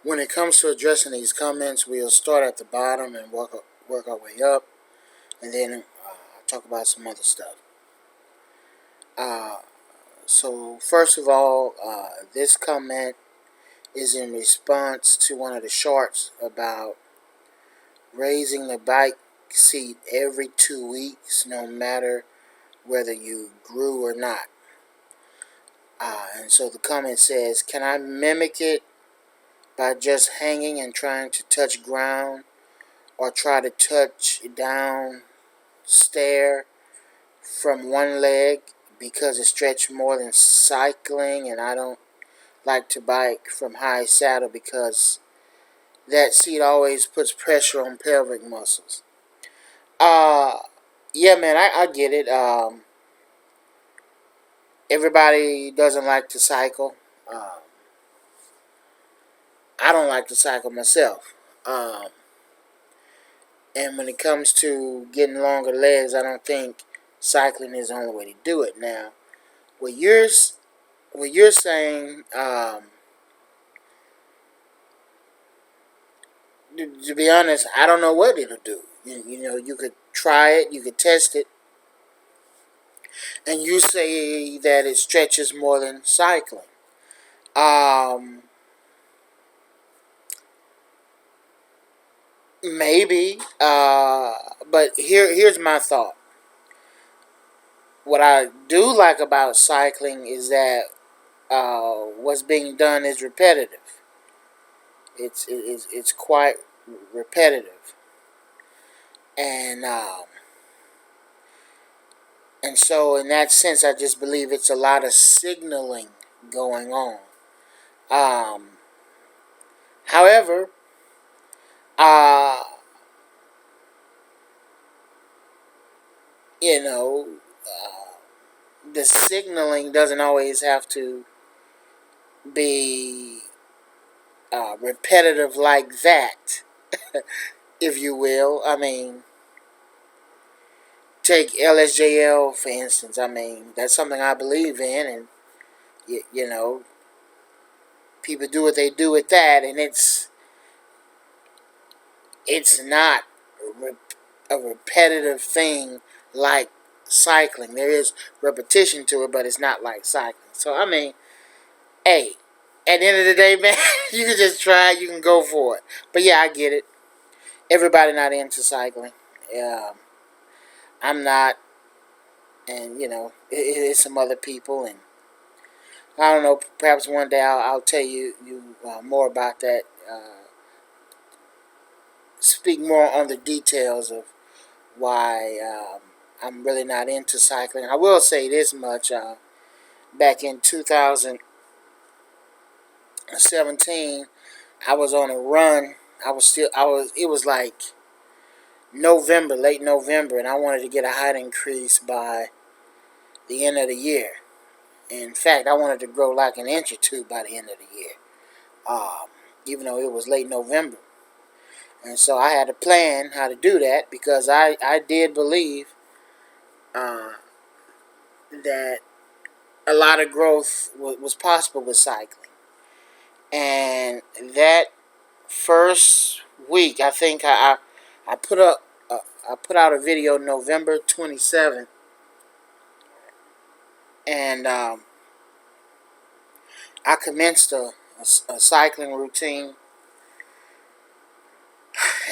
When it comes to addressing these comments, we'll start at the bottom and work our way up, and then talk about some other stuff. So first of all, this comment is in response to one of the shorts about raising the bike seat every 2 weeks, no matter whether you grew or not. And so the comment says, can I mimic it by just hanging and trying to touch ground, or try to touch down stair from one leg because it stretched more than cycling, and I don't like to bike from high saddle because that seat always puts pressure on pelvic muscles. Yeah, man, I get it. Everybody doesn't like to cycle. I don't like to cycle myself. And when it comes to getting longer legs, I don't think cycling is the only way to do it. Now, what you're saying, to be honest, I don't know what it'll do. You know, you could try it, you could test it, and you say that it stretches more than cycling. Maybe, but here's my thought. What I do like about cycling is that what's being done is repetitive. It's quite repetitive, and so in that sense, I just believe it's a lot of signaling going on. However, you know, the signaling doesn't always have to be repetitive like that, if you will. I mean, take LSJL, for instance. I mean, that's something I believe in, and, you know, people do what they do with that, and it's not a repetitive thing like cycling. There is repetition to it, but it's not like cycling. So, I mean, hey, at the end of the day, man, you can just try it, you can go for it. But yeah, I get it. Everybody not into cycling. I'm not, and you know, it's some other people, and I don't know. Perhaps one day I'll tell you more about that. Speak more on the details of why I'm really not into cycling. I will say this much: back in 2017, I was on a run. It was like November, late November, and I wanted to get a height increase by the end of the year. In fact, I wanted to grow like an inch or two by the end of the year, even though it was late November. And so I had a plan how to do that, because I did believe that a lot of growth was possible with cycling. And that first week, I think I put up I put out a video November 27th, and I commenced a cycling routine.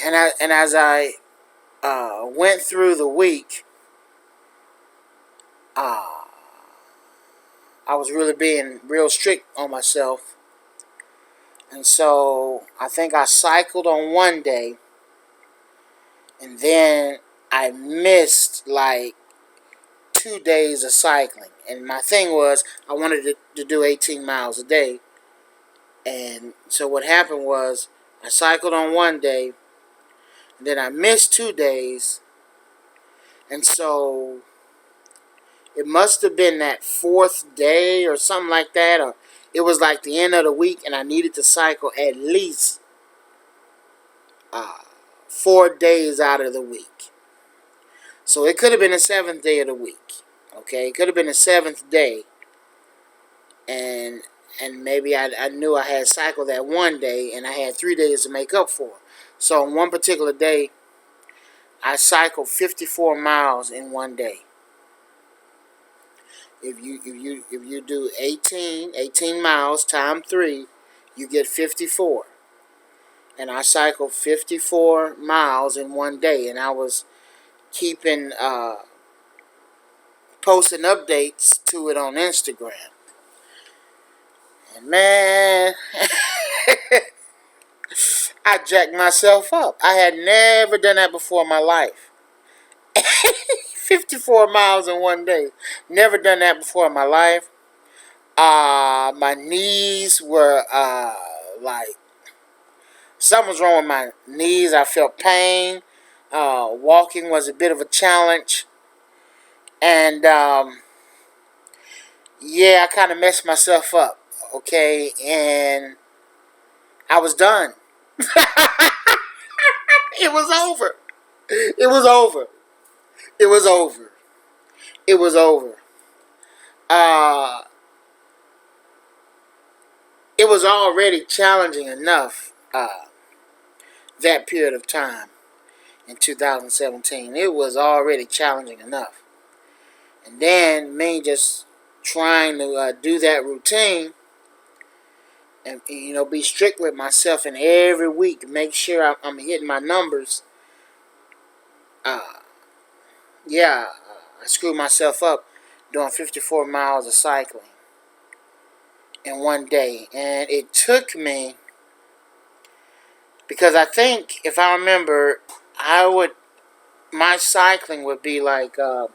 And as I went through the week, I was really being real strict on myself. And so I think I cycled on one day, and then I missed like 2 days of cycling. And my thing was, I wanted to do 18 miles a day. And so what happened was, I cycled on one day, and then I missed 2 days. And so it must have been that fourth day or something like that, or it was like the end of the week, and I needed to cycle at least 4 days out of the week. So it could have been the seventh day of the week. Okay, it could have been the seventh day, and and maybe I knew I had cycled that one day, and I had 3 days to make up for it. So on one particular day, I cycled 54 miles in one day. If you do 18 miles times 3, you get 54. And I cycled 54 miles in one day, and I was keeping posting updates to it on Instagram. And man, I jacked myself up. I had never done that before in my life. 54 miles in one day. Never done that before in my life. My knees were like, something was wrong with my knees. I felt pain. Walking was a bit of a challenge. And yeah, I kind of messed myself up. Okay, and I was done. It was over. It was over. It was over. It was over. It was already challenging enough that period of time in 2017. It was already challenging enough. And then me just trying to do that routine and, you know, be strict with myself, and every week make sure I'm hitting my numbers. Yeah, I screwed myself up doing 54 miles of cycling in one day. And it took me, because I think, if I remember, my cycling would be like, I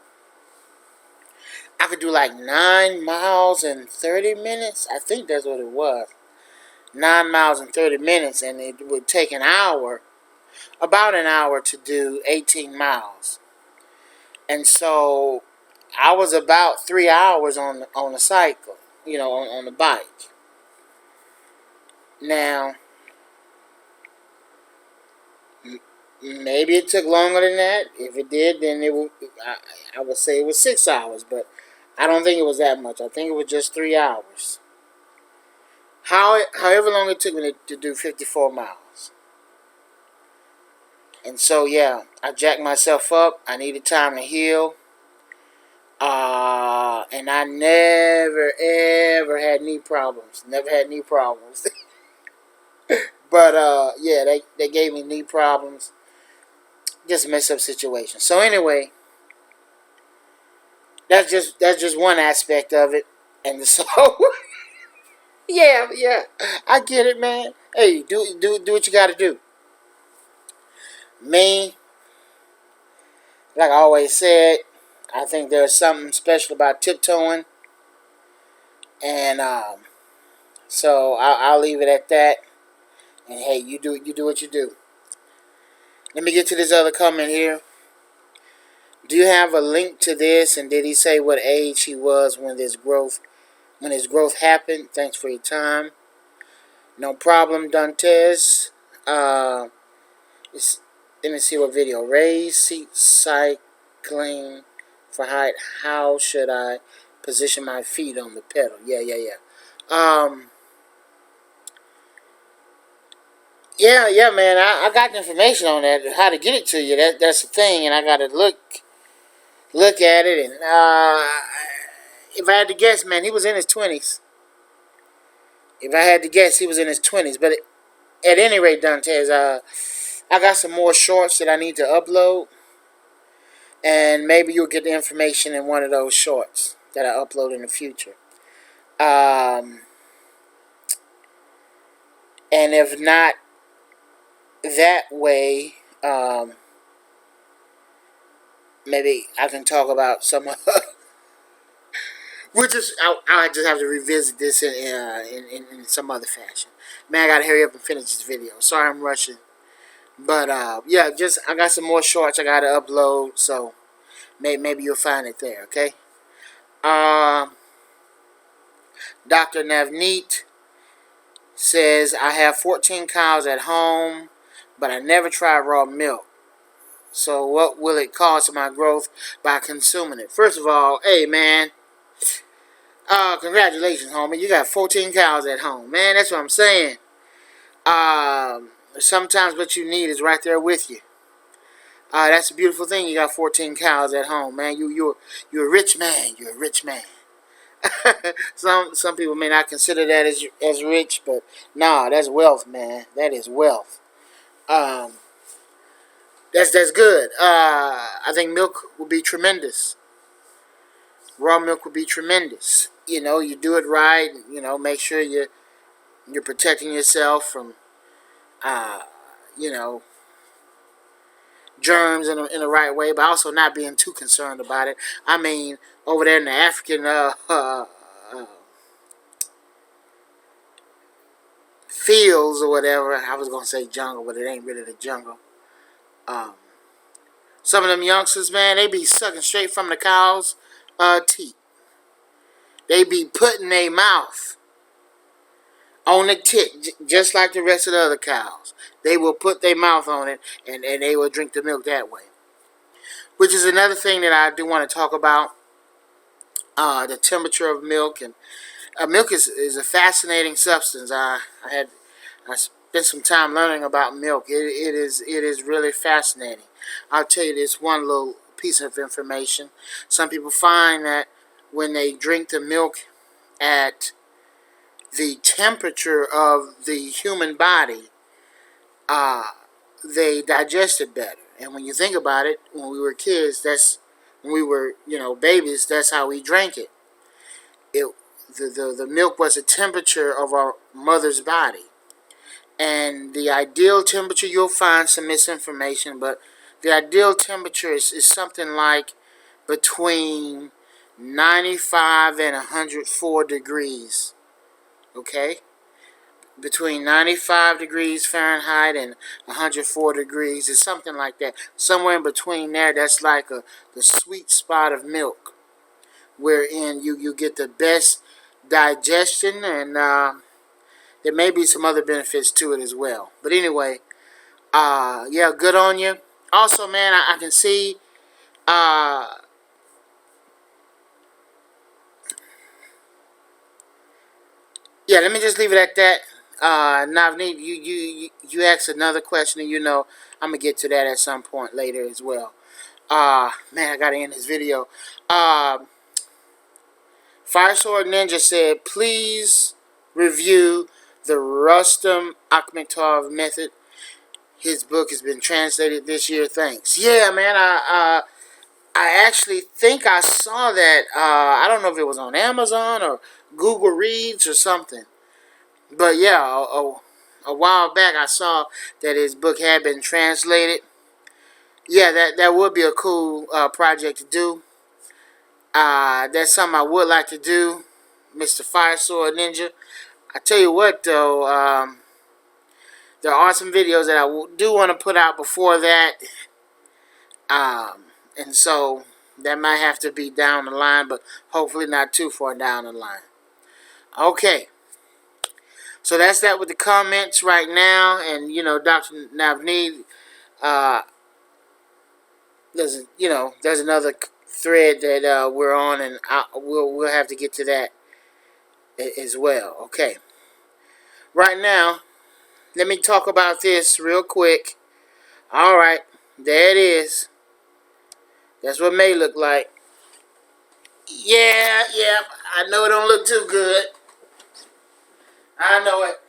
could do like 9 miles in 30 minutes. I think that's what it was. 9 miles in 30 minutes, and it would take an hour, about an hour, to do 18 miles. And so I was about 3 hours on the cycle, you know, on the bike. Now, maybe it took longer than that. If it did, then I would say it was 6 hours, but I don't think it was that much. I think it was just 3 hours. However long it took me to do 54 miles. And so, yeah, I jacked myself up. I needed time to heal. And I never, ever had knee problems. Never had knee problems. But, yeah, they gave me knee problems. Just a messed up situation. So, anyway, that's just one aspect of it. And so, yeah, I get it, man. Hey, do what you got to do. Me, like I always said, I think there's something special about tiptoeing, and so I'll leave it at that. And hey, you do what you do. Let me get to this other comment here. Do you have a link to this? And did he say what age he was when his growth happened? Thanks for your time. No problem, Dantes. Let me see what video. Raise seat cycling for height. How should I position my feet on the pedal? Yeah. Yeah, man. I got the information on that. How to get it to you? That's the thing, and I got to look at it. And if I had to guess, man, he was in his 20s. If I had to guess, he was in his 20s. But at any rate, Dantes, I got some more shorts that I need to upload. And maybe you'll get the information in one of those shorts that I upload in the future. And if not that way, maybe I can talk about some I just have to revisit this in some other fashion. Man, I gotta hurry up and finish this video. Sorry I'm rushing. But yeah, I got some more shorts I gotta upload, so maybe you'll find it there, okay? Dr. Navneet says, I have 14 cows at home, but I never tried raw milk. So what will it cause to my growth by consuming it? First of all, hey man, Congratulations, homie. You got 14 cows at home. Man, that's what I'm saying. Sometimes what you need is right there with you. That's a beautiful thing. You got 14 cows at home, man. You're a rich man. You're a rich man. Some people may not consider that as rich, but nah, that's wealth, man. That is wealth. Um, that's good. I think milk would be tremendous. Raw milk would be tremendous. You know, you do it right. You know, make sure you're protecting yourself from uh, you know, germs in the right way, but also not being too concerned about it. I mean, over there in the African fields or whatever, I was gonna say jungle, but it ain't really the jungle. Um, some of them youngsters, man, they be sucking straight from the cow's teeth. They be putting their mouth on the tit, just like the rest of the other cows. They will put their mouth on it, and they will drink the milk that way. Which is another thing that I do want to talk about. The temperature of milk, and milk is a fascinating substance. I spent some time learning about milk. It is really fascinating. I'll tell you this one little piece of information. Some people find that when they drink the milk at the temperature of the human body, uh, they digest it better. And when you think about it, when we were kids, when we were babies, that's how we drank it. It the milk was the temperature of our mother's body. And the ideal temperature, you'll find some misinformation, but the ideal temperature is something like between 95 and 104 degrees. Okay? Between 95 degrees Fahrenheit and 104 degrees is something like that. Somewhere in between there, that's like the sweet spot of milk, wherein you get the best digestion, and there may be some other benefits to it as well. But anyway, yeah, good on you. Also, man, I can see, yeah, let me just leave it at that. Navneet, you asked another question, and I'm going to get to that at some point later as well. Man, I got to end this video. Firesword Ninja said, please review the Rustam Akhmetov method. His book has been translated this year. Thanks. Yeah, man. I actually think I saw that. I don't know if it was on Amazon or Google Reads or something. But yeah, a while back I saw that his book had been translated. Yeah, that would be a cool project to do. That's something I would like to do, Mr. Firesword Ninja. I tell you what, though, there are some videos that I do want to put out before that, and so that might have to be down the line, but hopefully not too far down the line. Okay, so that's that with the comments right now, and Dr. Navneet, there's another thread that we're on, and we'll have to get to that as well. Okay, right now, let me talk about this real quick. All right, there it is. That's what May look like. Yeah, I know it don't look too good. I know it.